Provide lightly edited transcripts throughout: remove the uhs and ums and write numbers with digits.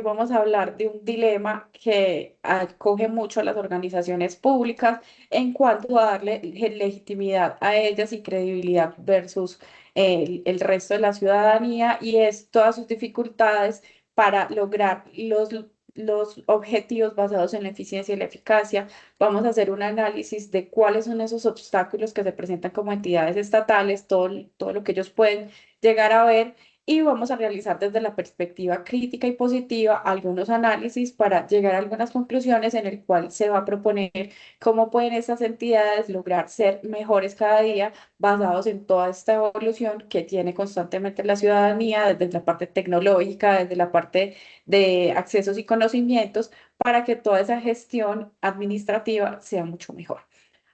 vamos a hablar de un dilema que acoge mucho a las organizaciones públicas en cuanto a darle legitimidad a ellas y credibilidad versus el resto de la ciudadanía y es todas sus dificultades para lograr los objetivos basados en la eficiencia y la eficacia. Vamos a hacer un análisis de cuáles son esos obstáculos que se presentan como entidades estatales, todo lo que ellos pueden llegar a ver y vamos a realizar desde la perspectiva crítica y positiva algunos análisis para llegar a algunas conclusiones en el cual se va a proponer cómo pueden estas entidades lograr ser mejores cada día basados en toda esta evolución que tiene constantemente la ciudadanía desde la parte tecnológica, desde la parte de accesos y conocimientos para que toda esa gestión administrativa sea mucho mejor.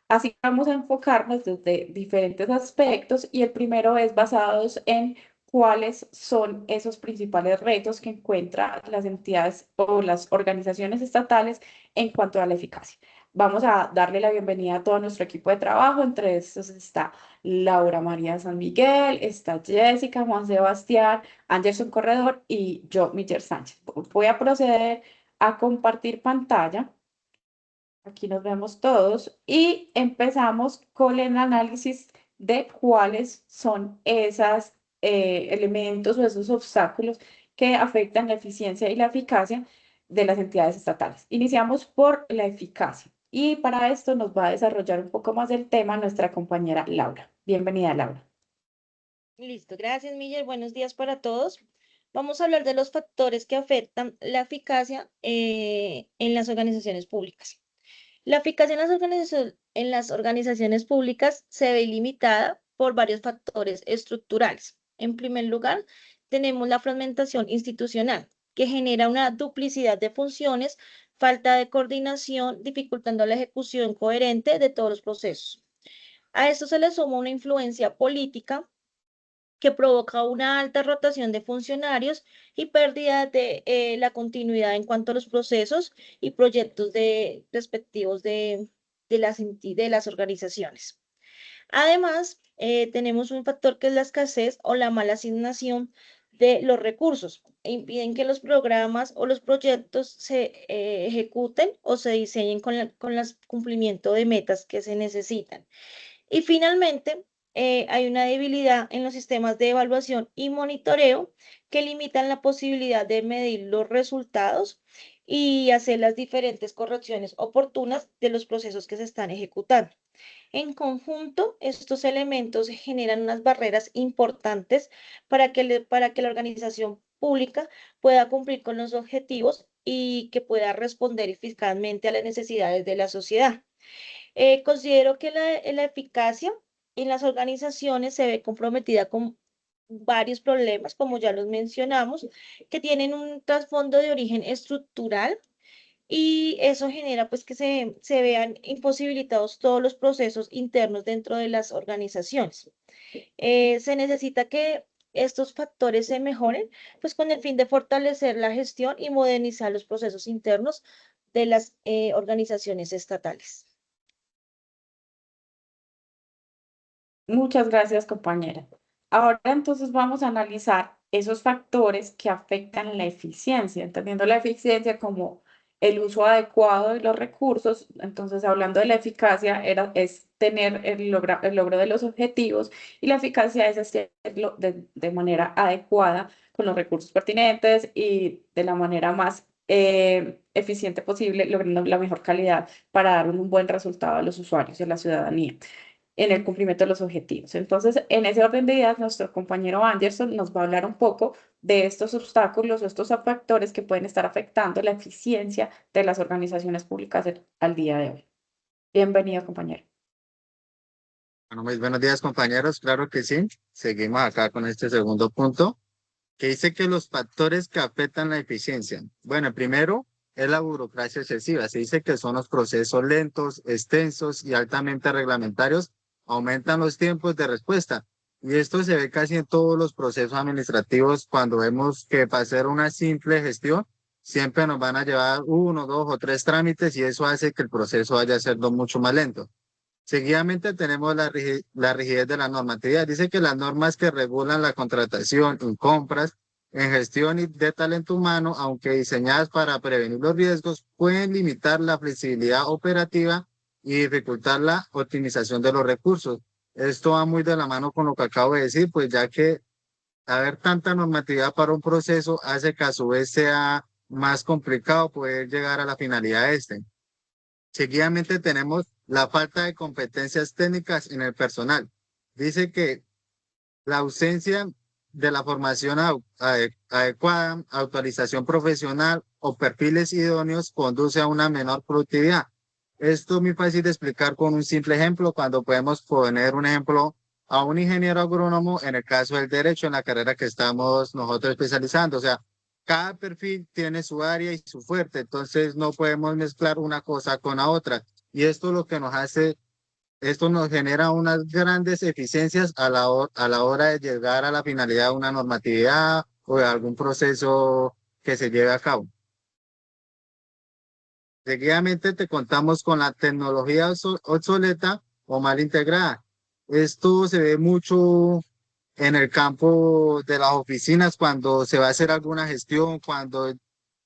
Así que vamos a enfocarnos desde diferentes aspectos y el primero es basados en cuáles son esos principales retos que encuentran las entidades o las organizaciones estatales en cuanto a la eficacia. Vamos a darle la bienvenida a todo nuestro equipo de trabajo, entre estos está Laura María San Miguel, está Jessica, Juan Sebastián, Anderson Corredor y yo, Miller Sánchez. Voy a proceder a compartir pantalla. Aquí nos vemos todos y empezamos con el análisis de cuáles son esos elementos o esos obstáculos que afectan la eficiencia y la eficacia de las entidades estatales. Iniciamos por la eficacia y para esto nos va a desarrollar un poco más el tema nuestra compañera Laura. Bienvenida, Laura. Listo, gracias, Miguel. Buenos días para todos. Vamos a hablar de los factores que afectan la eficacia en las organizaciones públicas. La eficacia en las organizaciones públicas se ve limitada por varios factores estructurales. En primer lugar, tenemos la fragmentación institucional, que genera una duplicidad de funciones, falta de coordinación, dificultando la ejecución coherente de todos los procesos. A esto se le suma una influencia política que provoca una alta rotación de funcionarios y pérdida de la continuidad en cuanto a los procesos y proyectos respectivos de las organizaciones. Además, tenemos un factor que es la escasez o la mala asignación de los recursos e impiden que los programas o los proyectos se ejecuten o se diseñen con el cumplimiento de metas que se necesitan. Y finalmente, hay una debilidad en los sistemas de evaluación y monitoreo que limitan la posibilidad de medir los resultados y hacer las diferentes correcciones oportunas de los procesos que se están ejecutando. En conjunto, estos elementos generan unas barreras importantes para que la organización pública pueda cumplir con los objetivos y que pueda responder eficazmente a las necesidades de la sociedad. Considero que la eficacia en las organizaciones se ve comprometida con varios problemas, como ya los mencionamos, que tienen un trasfondo de origen estructural y eso genera pues que se vean imposibilitados todos los procesos internos dentro de las organizaciones. Se necesita que estos factores se mejoren, pues con el fin de fortalecer la gestión y modernizar los procesos internos de las organizaciones estatales. Muchas gracias, compañera. Ahora entonces vamos a analizar esos factores que afectan la eficiencia, entendiendo la eficiencia como el uso adecuado de los recursos. Entonces, hablando de la eficacia, es tener el logro de los objetivos y la eficacia es hacerlo de manera adecuada con los recursos pertinentes y de la manera más eficiente posible, logrando la mejor calidad para dar un buen resultado a los usuarios y a la ciudadanía en el cumplimiento de los objetivos. Entonces, en ese orden de ideas, nuestro compañero Anderson nos va a hablar un poco de estos obstáculos o estos factores que pueden estar afectando la eficiencia de las organizaciones públicas al día de hoy. Bienvenido, compañero. Bueno, muy buenos días, compañeros. Claro que sí. Seguimos acá con este segundo punto, que dice que los factores que afectan la eficiencia. Bueno, el primero es la burocracia excesiva. Se dice que son los procesos lentos, extensos y altamente reglamentarios, aumentan los tiempos de respuesta. Y esto se ve casi en todos los procesos administrativos cuando vemos que para hacer una simple gestión siempre nos van a llevar uno, dos o tres trámites y eso hace que el proceso vaya a ser mucho más lento. Seguidamente tenemos la rigidez de la normatividad. Dice que las normas que regulan la contratación y compras en gestión y de talento humano, aunque diseñadas para prevenir los riesgos, pueden limitar la flexibilidad operativa y dificultar la optimización de los recursos. Esto va muy de la mano con lo que acabo de decir, pues ya que haber tanta normatividad para un proceso hace que a su vez sea más complicado poder llegar a la finalidad de este. Seguidamente tenemos la falta de competencias técnicas en el personal. Dice que la ausencia de la formación adecuada, autorización profesional o perfiles idóneos conduce a una menor productividad. Esto es muy fácil de explicar con un simple ejemplo, cuando podemos poner un ejemplo a un ingeniero agrónomo en el caso del derecho, en la carrera que estamos nosotros especializando. O sea, cada perfil tiene su área y su fuerte, entonces no podemos mezclar una cosa con la otra. Y esto es lo que nos hace, esto nos genera unas grandes eficiencias a la hora de llegar a la finalidad de una normatividad o de algún proceso que se lleve a cabo. Seguidamente te contamos con la tecnología obsoleta o mal integrada. Esto se ve mucho en el campo de las oficinas cuando se va a hacer alguna gestión, cuando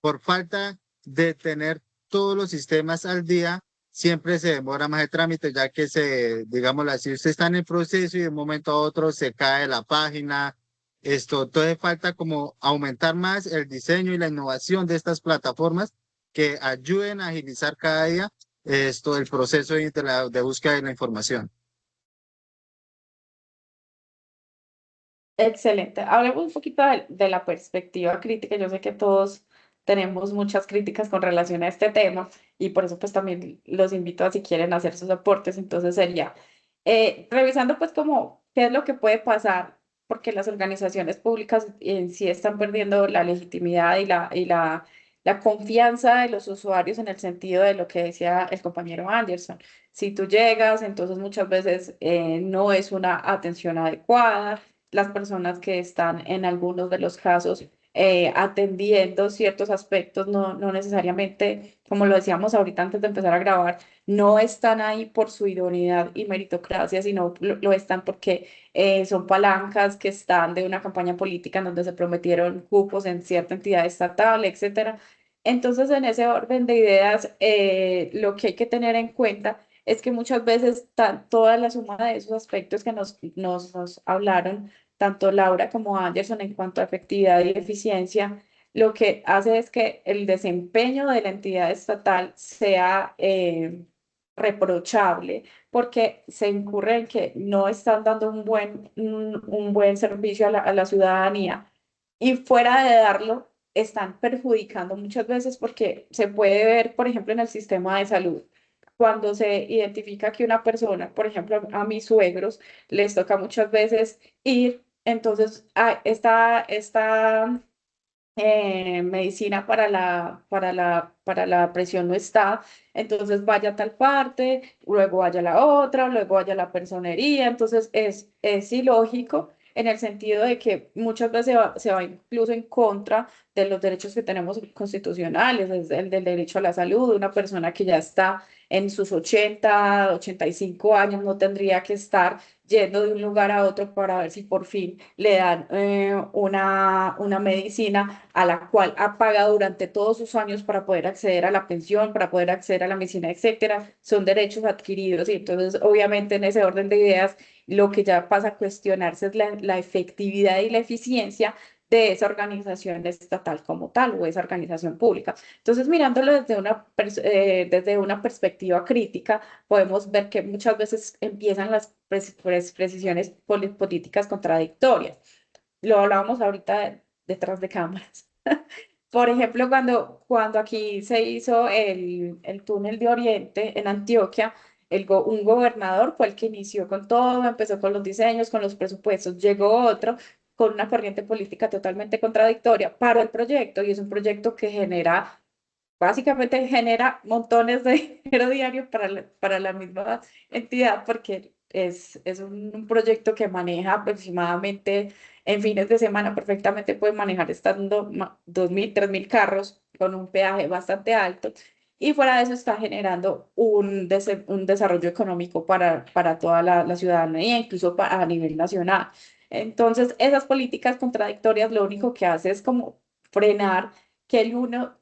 por falta de tener todos los sistemas al día, siempre se demora más el trámite, ya que digámoslo así, usted está en el proceso y de un momento a otro se cae la página. Entonces falta como aumentar más el diseño y la innovación de estas plataformas que ayuden a agilizar cada día el proceso de búsqueda de la información. Excelente. Hablemos un poquito de la perspectiva crítica. Yo sé que todos tenemos muchas críticas con relación a este tema y por eso pues también los invito a si quieren hacer sus aportes. Entonces sería revisando pues como qué es lo que puede pasar porque las organizaciones públicas en sí están perdiendo la legitimidad la confianza de los usuarios en el sentido de lo que decía el compañero Anderson. Si tú llegas, entonces muchas veces no es una atención adecuada, las personas que están en algunos de los casos atendiendo ciertos aspectos, no necesariamente, como lo decíamos ahorita antes de empezar a grabar, no están ahí por su idoneidad y meritocracia, sino lo están porque son palancas que están de una campaña política en donde se prometieron cupos en cierta entidad estatal, etcétera. Entonces, en ese orden de ideas, lo que hay que tener en cuenta es que muchas veces toda la suma de esos aspectos que nos hablaron, tanto Laura como Anderson, en cuanto a efectividad y eficiencia, lo que hace es que el desempeño de la entidad estatal sea reprochable, porque se incurre en que no están dando un buen servicio a la ciudadanía y fuera de darlo, están perjudicando muchas veces porque se puede ver, por ejemplo, en el sistema de salud cuando se identifica que una persona, por ejemplo, a mis suegros, les toca muchas veces ir, entonces esta medicina para la presión no está, entonces vaya a tal parte, luego vaya a la otra, luego vaya a la personería, entonces es ilógico en el sentido de que muchas veces se va incluso en contra de los derechos que tenemos constitucionales, es el del derecho a la salud. Una persona que ya está en sus 85 años no tendría que estar yendo de un lugar a otro para ver si por fin le dan una medicina a la cual ha pagado durante todos sus años para poder acceder a la pensión, para poder acceder a la medicina, etcétera. Son derechos adquiridos y entonces obviamente en ese orden de ideas lo que ya pasa a cuestionarse es la efectividad y la eficiencia de esa organización estatal como tal o esa organización pública. Entonces, mirándolo desde una perspectiva crítica, podemos ver que muchas veces empiezan las precisiones políticas contradictorias. Lo hablábamos ahorita detrás de cámaras. Por ejemplo, cuando aquí se hizo el túnel de Oriente en Antioquia, un gobernador fue el que inició con todo, empezó con los diseños, con los presupuestos, llegó otro con una corriente política totalmente contradictoria, paró el proyecto y es un proyecto que básicamente genera montones de dinero diario para la misma entidad porque es un proyecto que maneja aproximadamente en fines de semana perfectamente puede manejar estando 2.000, 3.000 carros con un peaje bastante alto y fuera de eso está generando un desarrollo económico para toda la ciudadanía, incluso a nivel nacional. Entonces, esas políticas contradictorias lo único que hace es como frenar que el uno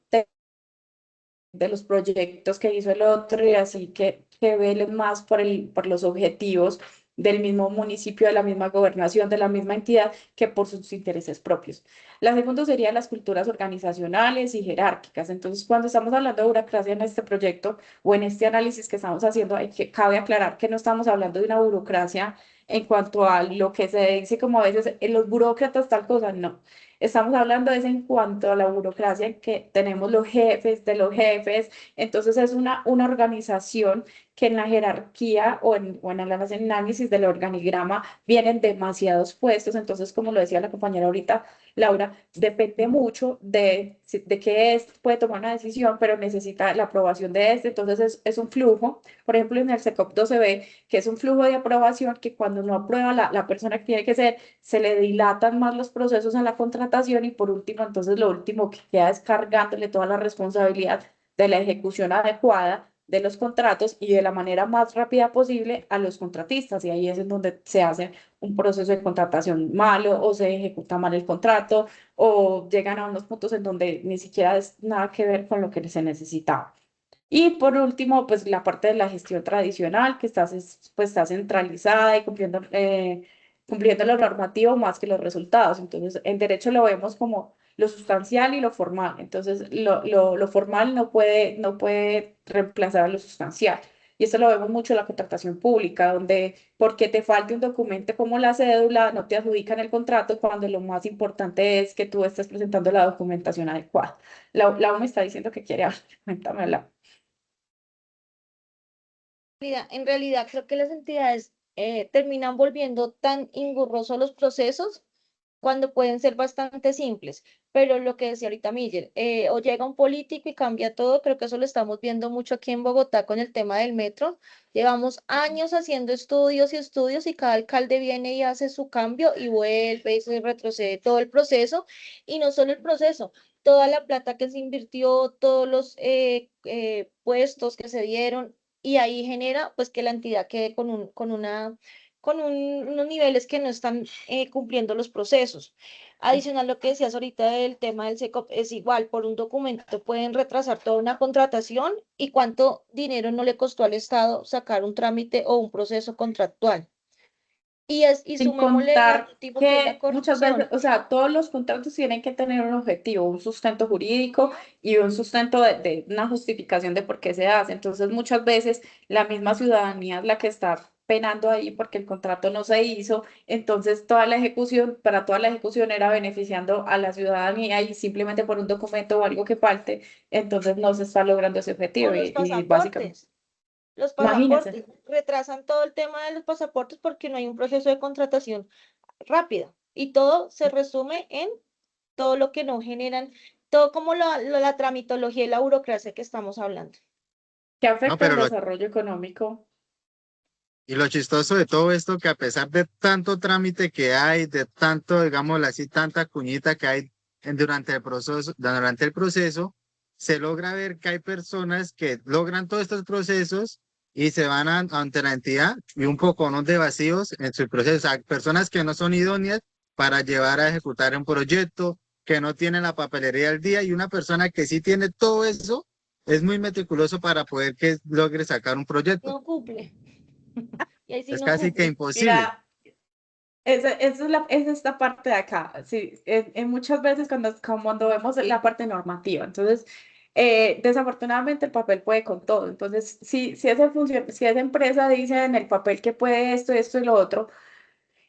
de los proyectos que hizo el otro y así que velen más por los objetivos del mismo municipio, de la misma gobernación, de la misma entidad, que por sus intereses propios. La segunda sería las culturas organizacionales y jerárquicas. Entonces, cuando estamos hablando de burocracia en este proyecto o en este análisis que estamos haciendo, cabe aclarar que no estamos hablando de una burocracia en cuanto a lo que se dice como a veces los burócratas tal cosa, no. Estamos hablando de eso en cuanto a la burocracia que tenemos los jefes de los jefes. Entonces es una organización que en la jerarquía o en el análisis del organigrama vienen demasiados puestos. Entonces, como lo decía la compañera ahorita, Laura, depende mucho de que puede tomar una decisión, pero necesita la aprobación de este. Entonces es un flujo. Por ejemplo, en el SECOP 12B, que es un flujo de aprobación que cuando no aprueba la persona que tiene que ser, se le dilatan más los procesos en la contratación y por último, entonces lo último que queda es cargándole toda la responsabilidad de la ejecución adecuada de los contratos y de la manera más rápida posible a los contratistas. Y ahí es en donde se hace un proceso de contratación malo o se ejecuta mal el contrato o llegan a unos puntos en donde ni siquiera es nada que ver con lo que se necesitaba. Y por último, pues la parte de la gestión tradicional, que pues, está centralizada y cumpliendo lo normativo más que los resultados. Entonces, en derecho lo vemos como lo sustancial y lo formal. Entonces, lo formal no puede reemplazar a lo sustancial. Y esto lo vemos mucho en la contratación pública, donde porque te falte un documento como la cédula, no te adjudican el contrato cuando lo más importante es que tú estés presentando la documentación adecuada. Lau me está diciendo que quiere hablar. Cuéntame, Lau. En realidad, creo que las entidades terminan volviendo tan engorrosos los procesos cuando pueden ser bastante simples. Pero lo que decía ahorita Miguel, o llega un político y cambia todo, creo que eso lo estamos viendo mucho aquí en Bogotá con el tema del metro. Llevamos años haciendo estudios y estudios y cada alcalde viene y hace su cambio y vuelve y se retrocede todo el proceso. Y no solo el proceso, toda la plata que se invirtió, todos los puestos que se dieron. Y ahí genera pues que la entidad quede unos niveles que no están cumpliendo los procesos. Adicional, lo que decías ahorita del tema del SECOP es igual, por un documento pueden retrasar toda una contratación y cuánto dinero no le costó al Estado sacar un trámite o un proceso contractual. Y Sin sumémosle lo contar último que es la que muchas veces, corrupción. o sea, todos los contratos tienen que tener un objetivo, un sustento jurídico y un sustento de una justificación de por qué se hace. Entonces, muchas veces la misma ciudadanía es la que está penando ahí porque el contrato no se hizo. Entonces, para toda la ejecución era beneficiando a la ciudadanía y simplemente por un documento o algo que falte, entonces no se está logrando ese O objetivo. los Y básicamente, pasaportes. Los imagínense. pasaportes retrasan todo el tema de los pasaportes porque no hay un proceso de contratación rápida. Y todo se resume en todo lo que no generan, todo como la tramitología y la burocracia que estamos hablando. Que No, afecta el pero desarrollo económico. y lo chistoso de todo esto, que a pesar de tanto trámite que hay, de tanto, digámoslo así, tanta cuñita que hay durante el proceso, se logra ver que hay personas que logran todos estos procesos y se van ante la entidad y un poco ¿no? de vacíos en su proceso. Hay personas que no son idóneas para llevar a ejecutar un proyecto, que no tienen la papelería al día y una persona que sí tiene todo eso es muy meticuloso para poder que logre sacar un proyecto. No cumple. Y ahí sí Es no casi que cumple. imposible. Mira, esa es esta parte de acá. Sí, en muchas veces cuando vemos la parte normativa, entonces, desafortunadamente el papel puede con todo. Entonces, si esa empresa dice en el papel que puede esto, esto y lo otro,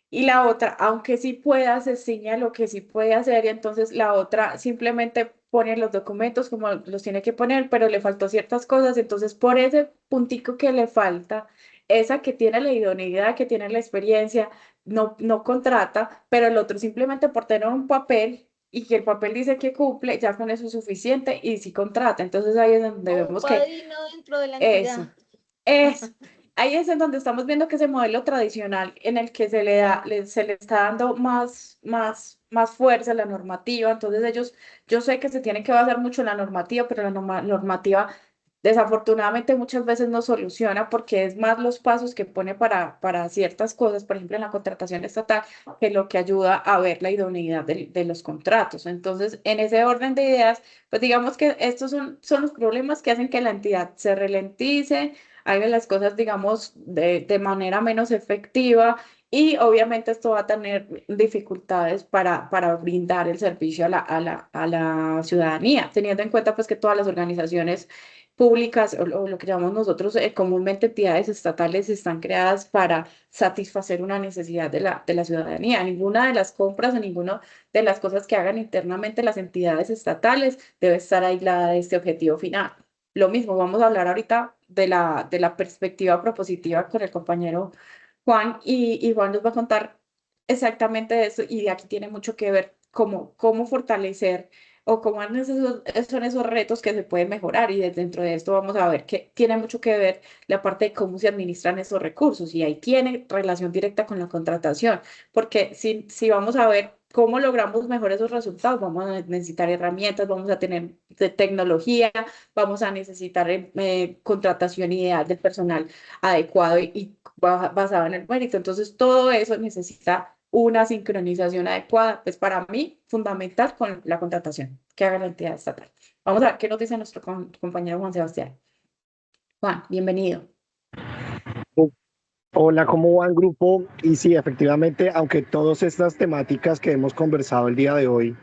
y la otra, aunque sí pueda, se ciña lo que sí puede hacer, y entonces la otra simplemente pone los documentos como los tiene que poner, pero le faltó ciertas cosas, entonces por ese puntico que le falta, esa que tiene la idoneidad, que tiene la experiencia, no contrata, pero el otro simplemente por tener un papel y que el papel dice que cumple, ya con eso es suficiente y sí contrata. Entonces ahí es donde O un vemos que padrino dentro de la eso. entidad. Es, ahí es en donde estamos viendo que ese modelo tradicional en el que se le está dando más fuerza a la normativa, entonces yo sé que se tiene que basar mucho en la normativa, pero la normativa Desafortunadamente muchas veces no soluciona porque es más los pasos que pone para ciertas cosas, por ejemplo en la contratación estatal, que lo que ayuda a ver la idoneidad de los contratos. Entonces, en ese orden de ideas, pues digamos que estos son los problemas que hacen que la entidad se ralentice, haga las cosas, digamos, de manera menos efectiva. Y obviamente esto va a tener dificultades para brindar el servicio a la ciudadanía, teniendo en cuenta pues que todas las organizaciones públicas o lo que llamamos nosotros comúnmente entidades estatales están creadas para satisfacer una necesidad de la ciudadanía. Ninguna de las compras o ninguna de las cosas que hagan internamente las entidades estatales debe estar aislada de este objetivo final. Lo mismo, vamos a hablar ahorita de la perspectiva propositiva con el compañero Juan y Juan nos va a contar exactamente eso y de aquí tiene mucho que ver cómo fortalecer o cómo son esos retos que se pueden mejorar y dentro de esto vamos a ver que tiene mucho que ver la parte de cómo se administran esos recursos y ahí tiene relación directa con la contratación, porque si vamos a ver cómo logramos mejor esos resultados, vamos a necesitar herramientas, vamos a tener tecnología, vamos a necesitar contratación ideal del personal adecuado y basado en el mérito. Entonces, todo eso necesita una sincronización adecuada, pues para mí, fundamental con la contratación que haga la entidad estatal. Vamos a ver qué nos dice nuestro compañero Juan Sebastián. Juan, bienvenido. Hola, ¿cómo va el grupo? Y sí, efectivamente, aunque todas estas temáticas que hemos conversado el día de hoy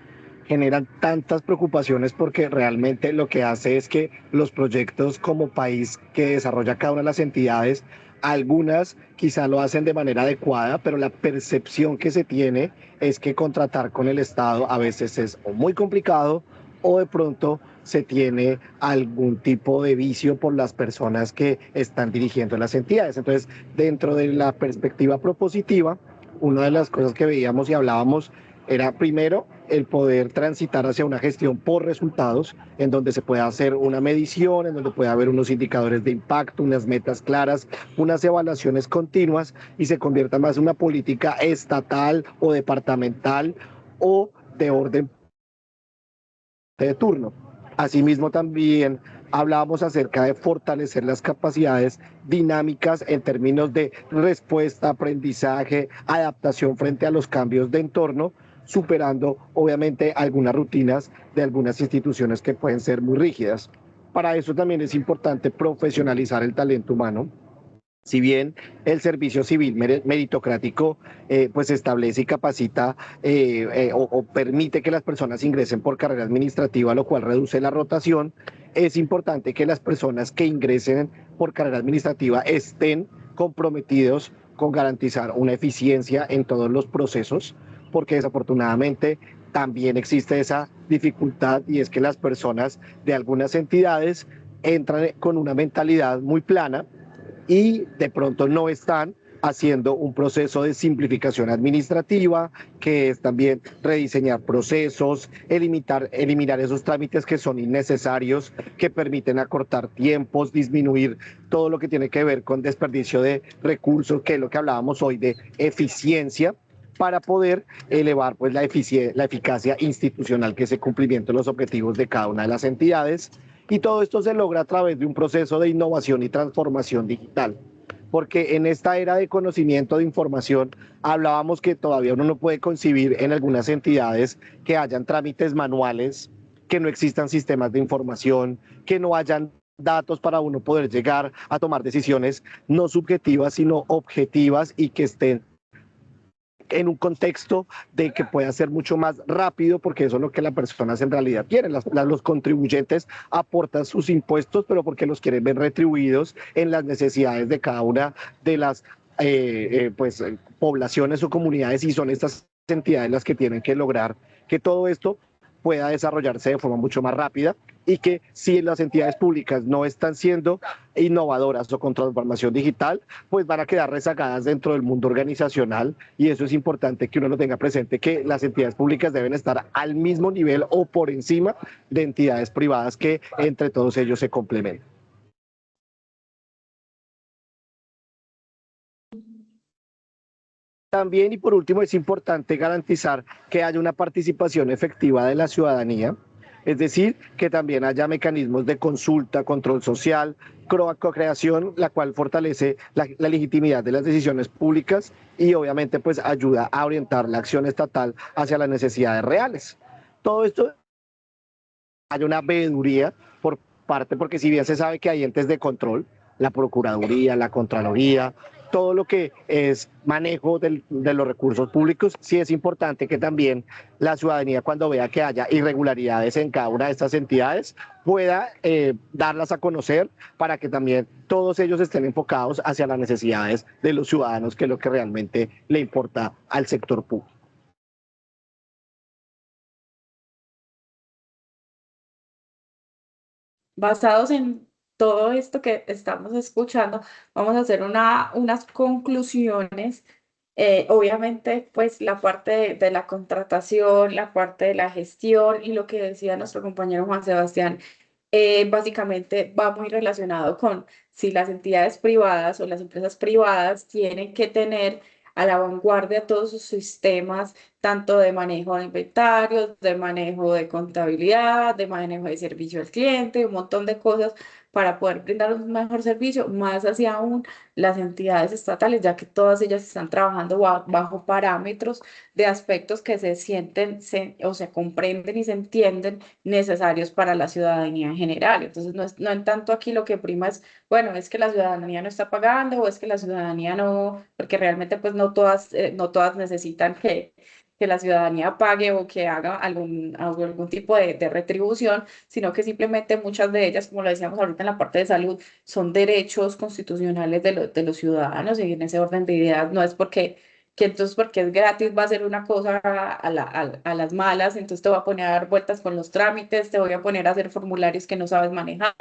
generan tantas preocupaciones porque realmente lo que hace es que los proyectos como país que desarrolla cada una de las entidades, algunas quizá lo hacen de manera adecuada, pero la percepción que se tiene es que contratar con el Estado a veces es o muy complicado o de pronto se tiene algún tipo de vicio por las personas que están dirigiendo las entidades. Entonces, dentro de la perspectiva propositiva, una de las cosas que veíamos y hablábamos era primero el poder transitar hacia una gestión por resultados, en donde se pueda hacer una medición, en donde pueda haber unos indicadores de impacto, unas metas claras, unas evaluaciones continuas y se convierta más en una política estatal o departamental o de orden de turno. Asimismo, también hablábamos acerca de fortalecer las capacidades dinámicas en términos de respuesta, aprendizaje, adaptación frente a los cambios de entorno, superando obviamente algunas rutinas de algunas instituciones que pueden ser muy rígidas. Para eso también es importante profesionalizar el talento humano. Si bien el servicio civil meritocrático pues establece y capacita o permite que las personas ingresen por carrera administrativa, lo cual reduce la rotación, es importante que las personas que ingresen por carrera administrativa estén comprometidos con garantizar una eficiencia en todos los procesos, porque desafortunadamente también existe esa dificultad y es que las personas de algunas entidades entran con una mentalidad muy plana y de pronto no están haciendo un proceso de simplificación administrativa, que es también rediseñar procesos, eliminar esos trámites que son innecesarios, que permiten acortar tiempos, disminuir todo lo que tiene que ver con desperdicio de recursos, que es lo que hablábamos hoy de eficiencia, para poder elevar pues, la eficacia institucional, que es el cumplimiento de los objetivos de cada una de las entidades. Y todo esto se logra a través de un proceso de innovación y transformación digital. Porque en esta era de conocimiento de información hablábamos que todavía uno no puede concebir en algunas entidades que hayan trámites manuales, que no existan sistemas de información, que no hayan datos para uno poder llegar a tomar decisiones no subjetivas, sino objetivas y que estén en un contexto de que pueda ser mucho más rápido, porque eso es lo que las personas en realidad quieren. Los contribuyentes aportan sus impuestos, pero porque los quieren ver retribuidos en las necesidades de cada una de las poblaciones o comunidades, y son estas entidades las que tienen que lograr que todo esto pueda desarrollarse de forma mucho más rápida y que si las entidades públicas no están siendo innovadoras o con transformación digital, pues van a quedar rezagadas dentro del mundo organizacional, y eso es importante que uno lo tenga presente, que las entidades públicas deben estar al mismo nivel o por encima de entidades privadas que entre todos ellos se complementan. También y por último es importante garantizar que haya una participación efectiva de la ciudadanía, Es decir, que también haya mecanismos de consulta, control social, co-creación, la cual fortalece la legitimidad de las decisiones públicas y obviamente pues ayuda a orientar la acción estatal hacia las necesidades reales. Todo esto hay una veeduría por parte, porque si bien se sabe que hay entes de control, la Procuraduría, la Contraloría, todo lo que es manejo de los recursos públicos, sí es importante que también la ciudadanía, cuando vea que haya irregularidades en cada una de estas entidades, pueda darlas a conocer para que también todos ellos estén enfocados hacia las necesidades de los ciudadanos, que es lo que realmente le importa al sector público. Basados en todo esto que estamos escuchando, vamos a hacer unas conclusiones. Obviamente, pues la parte de la contratación, la parte de la gestión y lo que decía nuestro compañero Juan Sebastián, básicamente va muy relacionado con si las entidades privadas o las empresas privadas tienen que tener a la vanguardia todos sus sistemas, tanto de manejo de inventarios, de manejo de contabilidad, de manejo de servicio al cliente, un montón de cosas para poder brindar un mejor servicio, más hacia aún las entidades estatales, ya que todas ellas están trabajando bajo parámetros de aspectos que se sienten o se comprenden y se entienden necesarios para la ciudadanía en general. Entonces, no en tanto aquí lo que prima es, bueno, es que la ciudadanía no está pagando o es que la ciudadanía no, porque realmente pues no todas necesitan que la ciudadanía pague o que haga algún tipo de retribución, sino que simplemente muchas de ellas, como lo decíamos ahorita en la parte de salud, son derechos constitucionales de los ciudadanos y en ese orden de ideas no es que entonces porque es gratis va a ser una cosa a las malas, entonces te voy a poner a dar vueltas con los trámites, te voy a poner a hacer formularios que no sabes manejar,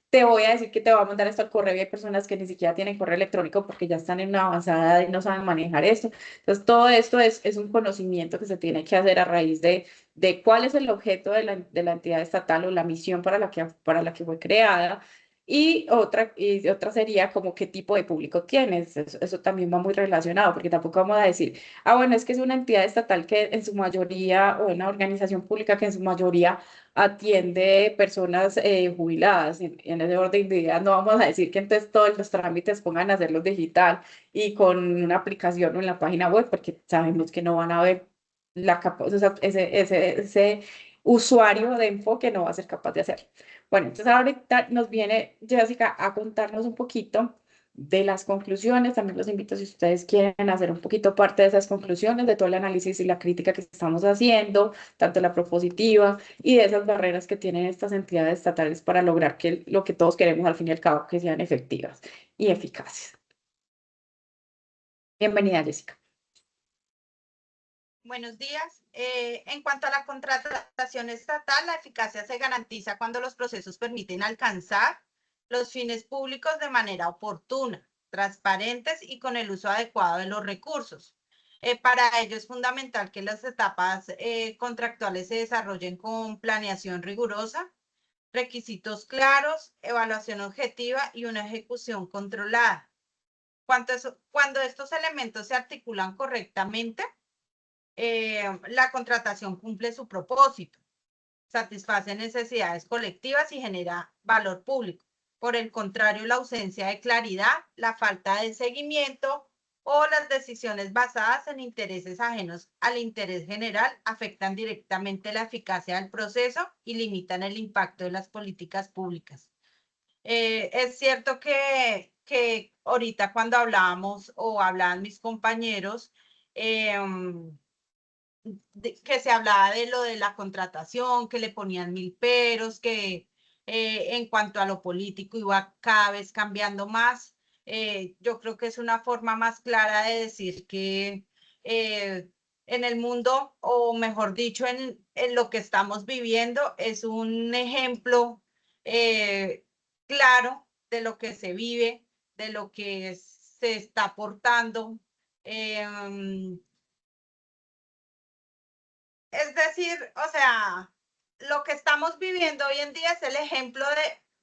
te voy a decir que te va a mandar esto al correo y hay personas que ni siquiera tienen correo electrónico porque ya están en una avanzada edad y no saben manejar esto. Entonces, todo esto es un conocimiento que se tiene que hacer a raíz de cuál es el objeto de la entidad estatal o la misión para la que fue creada. Y otra sería como qué tipo de público tienes. Eso también va muy relacionado, porque tampoco vamos a decir, ah, bueno, es que es una entidad estatal que en su mayoría, o una organización pública que en su mayoría atiende personas jubiladas. En ese orden de ideas, no vamos a decir que entonces todos los trámites pongan a hacerlos digital y con una aplicación o en la página web, porque sabemos que no van a ver o sea, ese usuario de enfoque no va a ser capaz de hacerlo. Bueno, entonces ahorita nos viene Jessica a contarnos un poquito de las conclusiones. También los invito si ustedes quieren hacer un poquito parte de esas conclusiones, de todo el análisis y la crítica que estamos haciendo, tanto la propositiva y de esas barreras que tienen estas entidades estatales para lograr que lo que todos queremos al fin y al cabo, que sean efectivas y eficaces. Bienvenida, Jessica. Buenos días. En cuanto a la contratación estatal, la eficacia se garantiza cuando los procesos permiten alcanzar los fines públicos de manera oportuna, transparentes y con el uso adecuado de los recursos. Para ello es fundamental que las etapas contractuales se desarrollen con planeación rigurosa, requisitos claros, evaluación objetiva y una ejecución controlada. Cuando estos elementos se articulan correctamente, la contratación cumple su propósito, satisface necesidades colectivas y genera valor público. Por el contrario, la ausencia de claridad, la falta de seguimiento o las decisiones basadas en intereses ajenos al interés general afectan directamente la eficacia del proceso y limitan el impacto de las políticas públicas. Es cierto que ahorita cuando hablábamos o hablaban mis compañeros, que se hablaba de lo de la contratación, que le ponían mil peros, que en cuanto a lo político iba cada vez cambiando más. Yo creo que es una forma más clara de decir que en el mundo, o mejor dicho, en lo que estamos viviendo, es un ejemplo claro de lo que se vive, de lo que se está aportando. Es decir, o sea, lo que estamos viviendo hoy en día es el ejemplo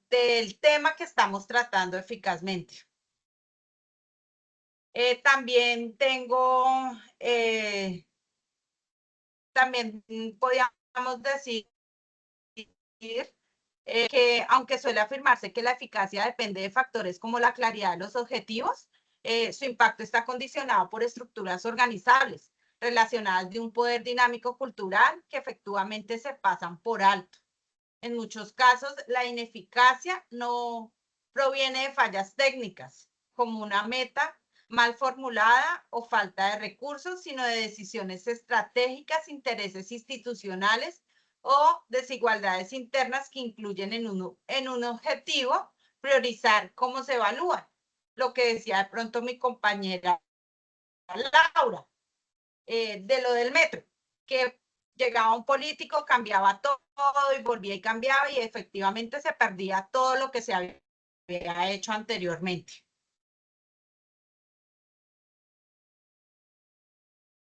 del tema que estamos tratando eficazmente. También también podríamos decir que aunque suele afirmarse que la eficacia depende de factores como la claridad de los objetivos, su impacto está condicionado por estructuras organizables relacionadas de un poder dinámico cultural que efectivamente se pasan por alto. En muchos casos, la ineficacia no proviene de fallas técnicas, como una meta mal formulada o falta de recursos, sino de decisiones estratégicas, intereses institucionales o desigualdades internas que incluyen en un objetivo priorizar cómo se evalúa. Lo que decía de pronto mi compañera Laura, de lo del metro, que llegaba un político, cambiaba todo y volvía y cambiaba y efectivamente se perdía todo lo que se había hecho anteriormente.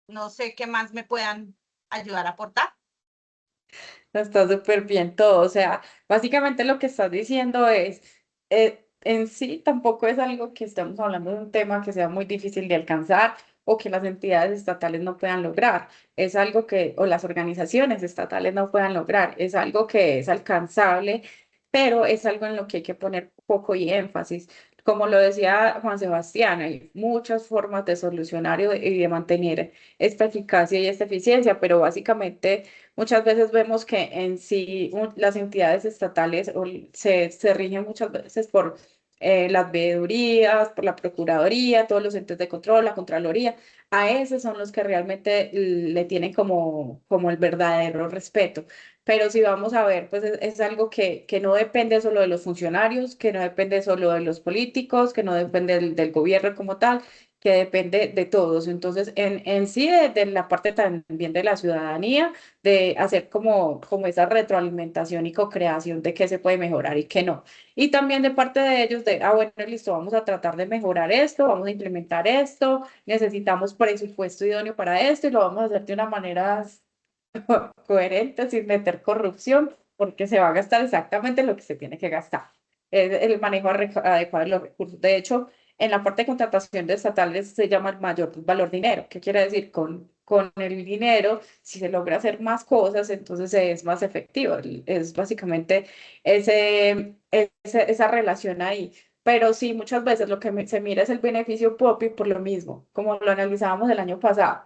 No sé qué más me puedan ayudar a aportar. Está súper bien todo. O sea, básicamente lo que estás diciendo es, en sí tampoco es algo que estamos hablando de un tema que sea muy difícil de alcanzar o que las entidades estatales no puedan lograr. Es algo que, o las organizaciones estatales no puedan lograr. Es algo que es alcanzable, pero es algo en lo que hay que poner foco y énfasis. Como lo decía Juan Sebastián, hay muchas formas de solucionar y de mantener esta eficacia y esta eficiencia, pero básicamente muchas veces vemos que en sí las entidades estatales se rigen muchas veces por las veedurías, por la Procuraduría, todos los entes de control, la Contraloría. A esos son los que realmente le tienen como el verdadero respeto. Pero si vamos a ver, pues es algo que no depende solo de los funcionarios, que no depende solo de los políticos, que no depende del gobierno como tal, que depende de todos. Entonces, en sí, de la parte también de la ciudadanía, de hacer como esa retroalimentación y co-creación de qué se puede mejorar y qué no. Y también de parte de ellos de, bueno, listo, vamos a tratar de mejorar esto, vamos a implementar esto, necesitamos presupuesto idóneo para esto y lo vamos a hacer de una manera coherente, sin meter corrupción, porque se va a gastar exactamente lo que se tiene que gastar. Es el manejo adecuado de los recursos. De hecho, en la parte de contratación de estatales se llama el mayor valor dinero. ¿Qué quiere decir? Con el dinero, si se logra hacer más cosas, entonces es más efectivo. Es básicamente esa relación ahí. Pero sí, muchas veces lo que se mira es el beneficio propio por lo mismo, como lo analizábamos el año pasado.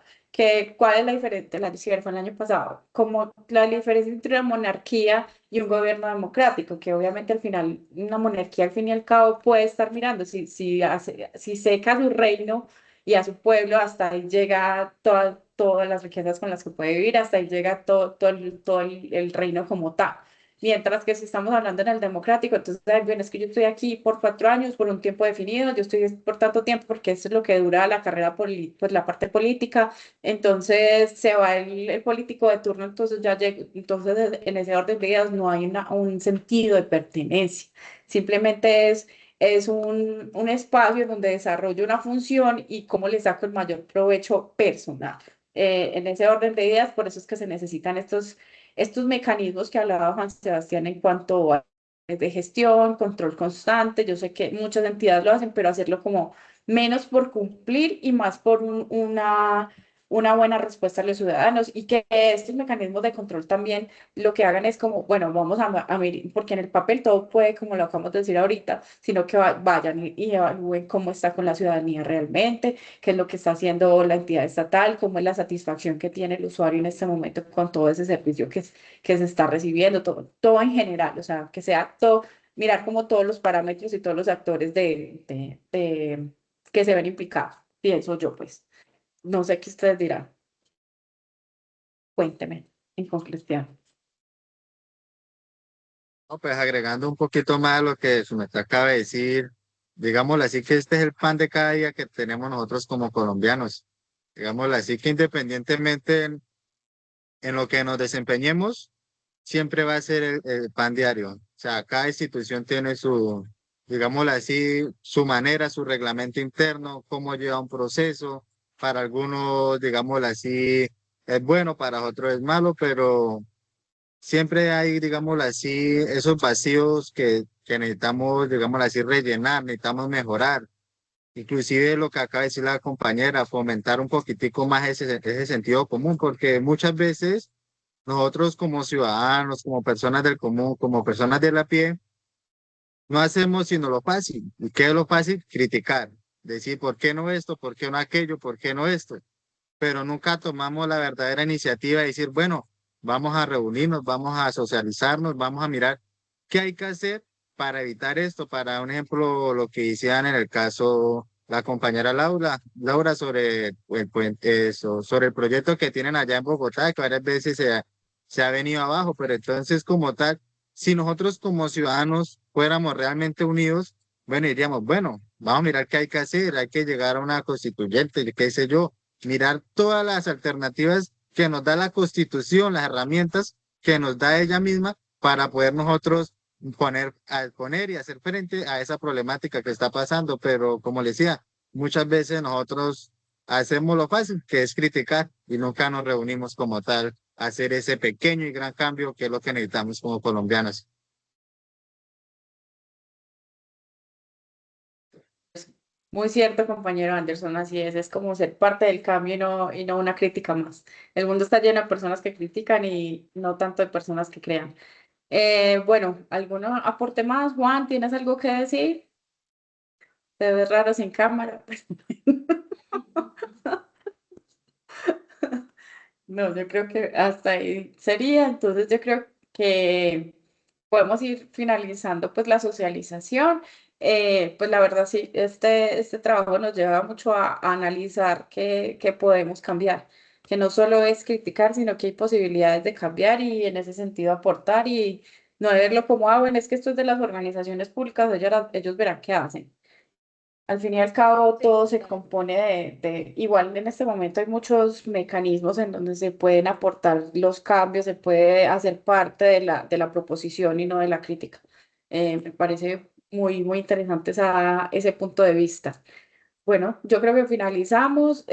¿Cuál es la diferencia? La fue el año pasado, como la diferencia entre una monarquía y un gobierno democrático, que obviamente al final, una monarquía al fin y al cabo puede estar mirando, si seca su reino y a su pueblo, hasta ahí llega todas las riquezas con las que puede vivir, hasta ahí llega todo el reino como tal. Mientras que si estamos hablando en el democrático, entonces, ay, bueno, es que yo estoy aquí por 4 años, por un tiempo definido, yo estoy por tanto tiempo, porque eso es lo que dura la carrera, pues la parte política. Entonces se va el político de turno, entonces ya llega, entonces en ese orden de ideas no hay un sentido de pertenencia. Simplemente es un espacio en donde desarrollo una función y cómo le saco el mayor provecho personal. En ese orden de ideas, por eso es que se necesitan estos mecanismos que hablaba Juan Sebastián en cuanto a de gestión, control constante. Yo sé que muchas entidades lo hacen, pero hacerlo como menos por cumplir y más por una buena respuesta a los ciudadanos y que estos mecanismos de control también lo que hagan es como, bueno, vamos a medir, porque en el papel todo puede, como lo acabamos de decir ahorita, sino que vayan y evalúen cómo está con la ciudadanía realmente, qué es lo que está haciendo la entidad estatal, cómo es la satisfacción que tiene el usuario en este momento con todo ese servicio que se está recibiendo, todo en general, o sea, que sea todo, mirar como todos los parámetros y todos los actores que se ven implicados, pienso yo, pues. No sé qué ustedes dirán. Cuénteme, en conclusión. No, pues agregando un poquito más a lo que su merced acaba de decir, digámoslo así que este es el pan de cada día que tenemos nosotros como colombianos. Digámoslo así que independientemente en lo que nos desempeñemos, siempre va a ser el pan diario. O sea, cada institución tiene su, digámoslo así, su manera, su reglamento interno, cómo lleva un proceso. Para algunos, digámoslo así, es bueno, para otros es malo, pero siempre hay, digámoslo así, esos vacíos que necesitamos, digámoslo así, rellenar, necesitamos mejorar. Inclusive lo que acaba de decir la compañera, fomentar un poquitico más ese sentido común, porque muchas veces nosotros como ciudadanos, como personas del común, como personas de la pie, no hacemos sino lo fácil. ¿Y qué es lo fácil? Criticar. Decir, ¿por qué no esto? ¿Por qué no aquello? ¿Por qué no esto? Pero nunca tomamos la verdadera iniciativa de decir, bueno, vamos a reunirnos, vamos a socializarnos, vamos a mirar qué hay que hacer para evitar esto. Para un ejemplo, lo que decían en el caso la compañera Laura sobre el puente, eso, sobre el proyecto que tienen allá en Bogotá, que varias veces se ha venido abajo, pero entonces como tal, si nosotros como ciudadanos fuéramos realmente unidos, bueno, diríamos, bueno, vamos a mirar qué hay que hacer, hay que llegar a una constituyente, qué sé yo, mirar todas las alternativas que nos da la Constitución, las herramientas que nos da ella misma para poder nosotros poner y hacer frente a esa problemática que está pasando. Pero como le decía, muchas veces nosotros hacemos lo fácil, que es criticar, y nunca nos reunimos como tal a hacer ese pequeño y gran cambio que es lo que necesitamos como colombianos. Muy cierto, compañero Anderson, así es como ser parte del cambio y no una crítica más. El mundo está lleno de personas que critican y no tanto de personas que crean. Bueno, ¿alguno aporte más? Juan, ¿tienes algo que decir? Te ves raro sin cámara. No, yo creo que hasta ahí sería. Entonces yo creo que podemos ir finalizando pues la socialización. Pues la verdad sí, este trabajo nos lleva mucho a analizar qué podemos cambiar, que no solo es criticar, sino que hay posibilidades de cambiar y en ese sentido aportar y no verlo como, ah, bueno, es que esto es de las organizaciones públicas, ellos verán qué hacen. Al fin y al cabo, Sí, todo se total. compone igual en este momento hay muchos mecanismos en donde se pueden aportar los cambios, se puede hacer parte de la proposición y no de la crítica. Me parece muy interesante ese punto de vista. Bueno, yo creo que finalizamos.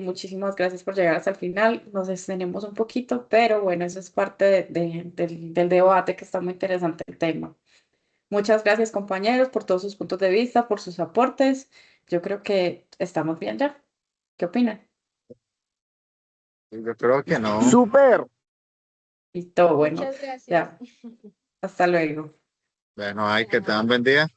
Muchísimas gracias por llegar hasta el final. Nos extendemos un poquito, pero bueno, eso es parte del debate que está muy interesante el tema. Muchas gracias, compañeros, por todos sus puntos de vista, por sus aportes. Yo creo que estamos bien ya. ¿Qué opinan? Yo creo que no. Súper. Listo, bueno, Muchas gracias. ya. Hasta luego. Bueno, hay que te Chao. dan buen día.